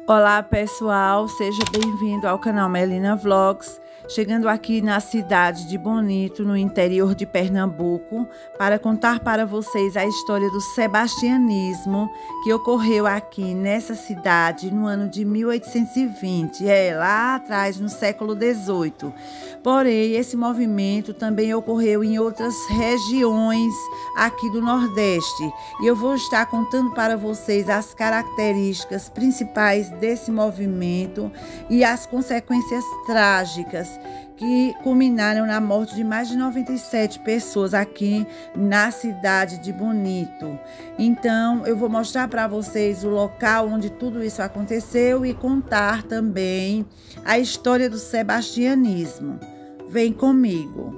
Olá pessoal, seja bem-vindo ao canal Melina Vlogs, chegando aqui na cidade de Bonito, no interior de Pernambuco, para contar para vocês a história do sebastianismo que ocorreu aqui nessa cidade no ano de 1820, lá atrás, no século XVIII. Porém, esse movimento também ocorreu em outras regiões aqui do Nordeste, e eu vou estar contando para vocês as características principais desse movimento e as consequências trágicas que culminaram na morte de mais de 97 pessoas aqui na cidade de Bonito. Então, eu vou mostrar para vocês o local onde tudo isso aconteceu e contar também a história do sebastianismo. Vem comigo!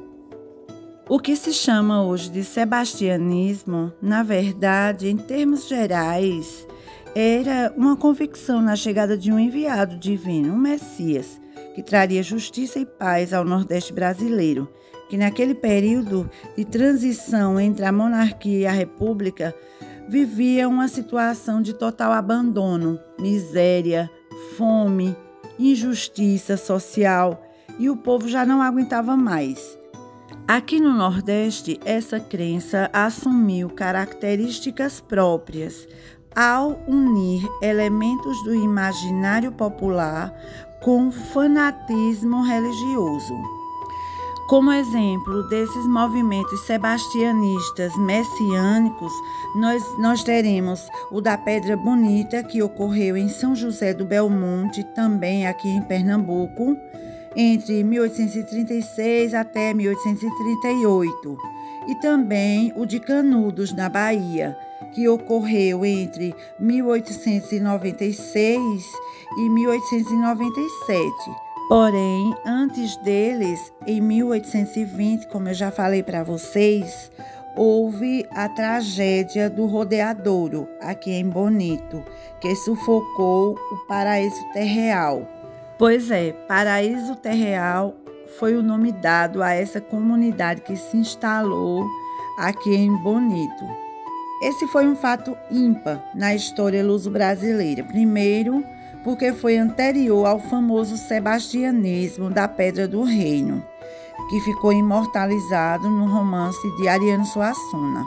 O que se chama hoje de sebastianismo, na verdade, em termos gerais, era uma convicção na chegada de um enviado divino, um Messias, que traria justiça e paz ao Nordeste brasileiro, que naquele período de transição entre a monarquia e a república vivia uma situação de total abandono, miséria, fome, injustiça social, e o povo já não aguentava mais. Aqui no Nordeste, essa crença assumiu características próprias ao unir elementos do imaginário popular com fanatismo religioso. Como exemplo desses movimentos sebastianistas messiânicos, nós teremos o da Pedra Bonita, que ocorreu em São José do Belmonte, também aqui em Pernambuco, entre 1836 até 1838, e também o de Canudos, na Bahia, que ocorreu entre 1896 e 1897. Porém, antes deles, em 1820, como eu já falei para vocês, houve a tragédia do Rodeadouro, aqui em Bonito, que sufocou o Paraíso Terreal. Pois é, Paraíso Terreal foi o nome dado a essa comunidade que se instalou aqui em Bonito. Esse foi um fato ímpar na história luso-brasileira. Primeiro, porque foi anterior ao famoso sebastianismo da Pedra do Reino, que ficou imortalizado no romance de Ariano Suassuna,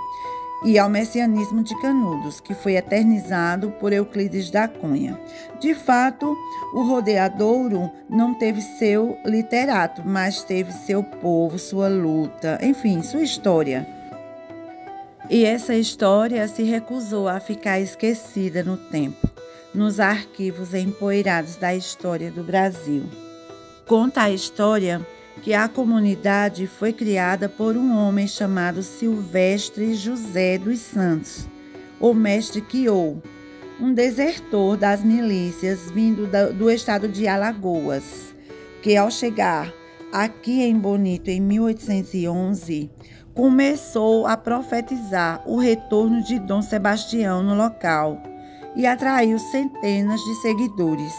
e ao messianismo de Canudos, que foi eternizado por Euclides da Cunha. De fato, o Rodeadouro não teve seu literato, mas teve seu povo, sua luta, enfim, sua história. E essa história se recusou a ficar esquecida no tempo, nos arquivos empoeirados da história do Brasil. Conta a história que a comunidade foi criada por um homem chamado Silvestre José dos Santos, o Mestre Quiou, um desertor das milícias vindo do estado de Alagoas, que ao chegar aqui em Bonito em 1811, começou a profetizar o retorno de Dom Sebastião no local e atraiu centenas de seguidores.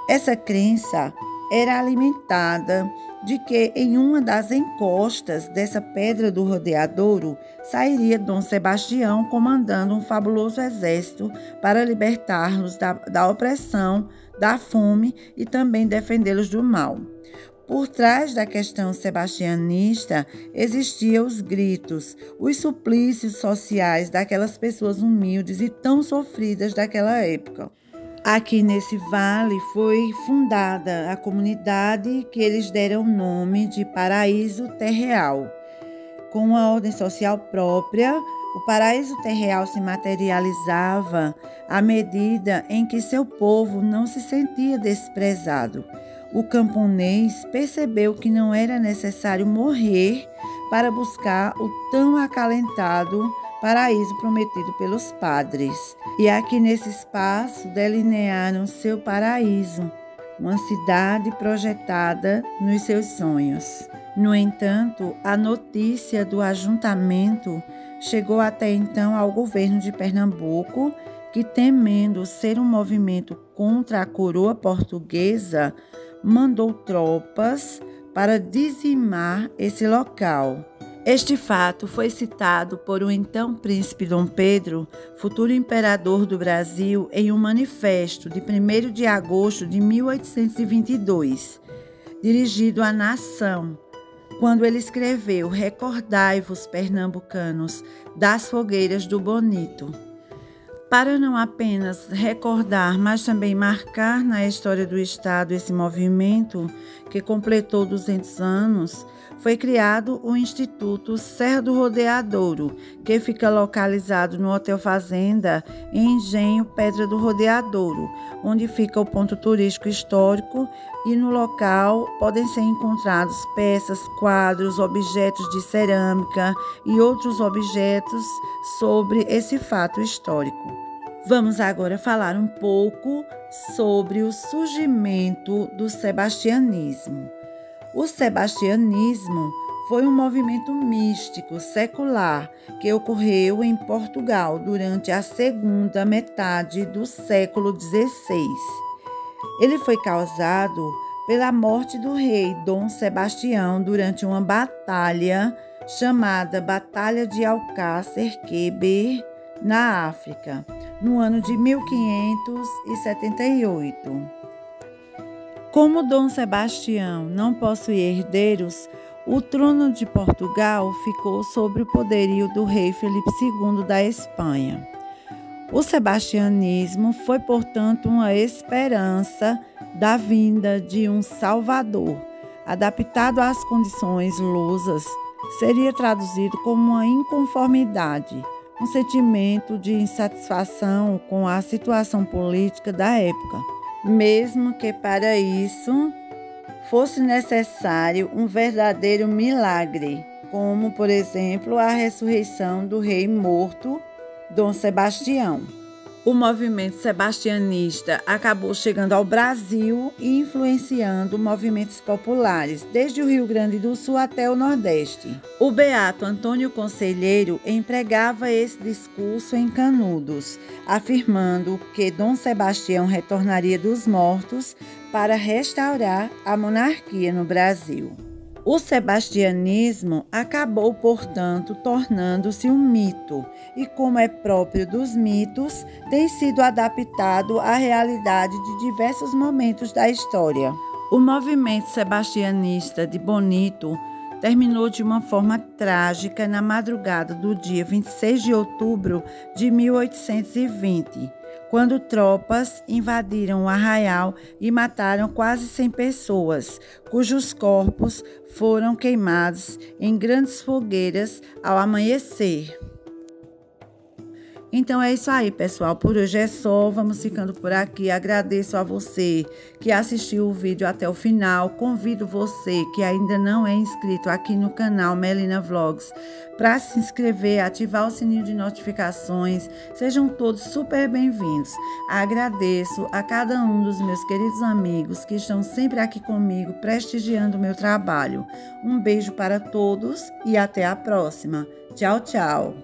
Essa crença era alimentada de que em uma das encostas dessa Pedra do Rodeadouro sairia Dom Sebastião comandando um fabuloso exército para libertá-los da opressão, da fome e também defendê-los do mal. Por trás da questão sebastianista existiam os gritos, os suplícios sociais daquelas pessoas humildes e tão sofridas daquela época. Aqui nesse vale foi fundada a comunidade que eles deram o nome de Paraíso Terreal. Com uma ordem social própria, o Paraíso Terreal se materializava à medida em que seu povo não se sentia desprezado. O camponês percebeu que não era necessário morrer para buscar o tão acalentado paraíso prometido pelos padres. E aqui nesse espaço delinearam seu paraíso, uma cidade projetada nos seus sonhos. No entanto, a notícia do ajuntamento chegou até então ao governo de Pernambuco, que, temendo ser um movimento contra a coroa portuguesa, mandou tropas para dizimar esse local. Este fato foi citado por o então príncipe Dom Pedro, futuro imperador do Brasil, em um manifesto de 1º de agosto de 1822, dirigido à nação, quando ele escreveu: "Recordai-vos, pernambucanos, das fogueiras do Bonito". Para não apenas recordar, mas também marcar na história do Estado esse movimento, que completou 200 anos, foi criado o Instituto Serra do Rodeadouro, que fica localizado no Hotel Fazenda, em Engenho Pedra do Rodeadouro, onde fica o ponto turístico histórico, e no local podem ser encontrados peças, quadros, objetos de cerâmica e outros objetos sobre esse fato histórico. Vamos agora falar um pouco sobre o surgimento do sebastianismo. O sebastianismo foi um movimento místico secular que ocorreu em Portugal durante a segunda metade do século XVI. Ele foi causado pela morte do rei Dom Sebastião durante uma batalha chamada Batalha de Alcácer Quibir, na África, no ano de 1578. Como Dom Sebastião não possuía herdeiros, o trono de Portugal ficou sob o poderio do rei Felipe II da Espanha. O sebastianismo foi, portanto, uma esperança da vinda de um Salvador, adaptado às condições lusas. Seria traduzido como uma inconformidade, um sentimento de insatisfação com a situação política da época, mesmo que para isso fosse necessário um verdadeiro milagre, como, por exemplo, a ressurreição do rei morto, Dom Sebastião. O movimento sebastianista acabou chegando ao Brasil e influenciando movimentos populares, desde o Rio Grande do Sul até o Nordeste. O beato Antônio Conselheiro empregava esse discurso em Canudos, afirmando que Dom Sebastião retornaria dos mortos para restaurar a monarquia no Brasil. O sebastianismo acabou, portanto, tornando-se um mito e, como é próprio dos mitos, tem sido adaptado à realidade de diversos momentos da história. O movimento sebastianista de Bonito terminou de uma forma trágica na madrugada do dia 26 de outubro de 1820, quando tropas invadiram o arraial e mataram quase 100 pessoas, cujos corpos foram queimados em grandes fogueiras ao amanhecer. Então é isso aí, pessoal. Por hoje é só. Vamos ficando por aqui. Agradeço a você que assistiu o vídeo até o final. Convido você que ainda não é inscrito aqui no canal Melina Vlogs para se inscrever, ativar o sininho de notificações. Sejam todos super bem-vindos. Agradeço a cada um dos meus queridos amigos que estão sempre aqui comigo, prestigiando o meu trabalho. Um beijo para todos e até a próxima. Tchau, tchau.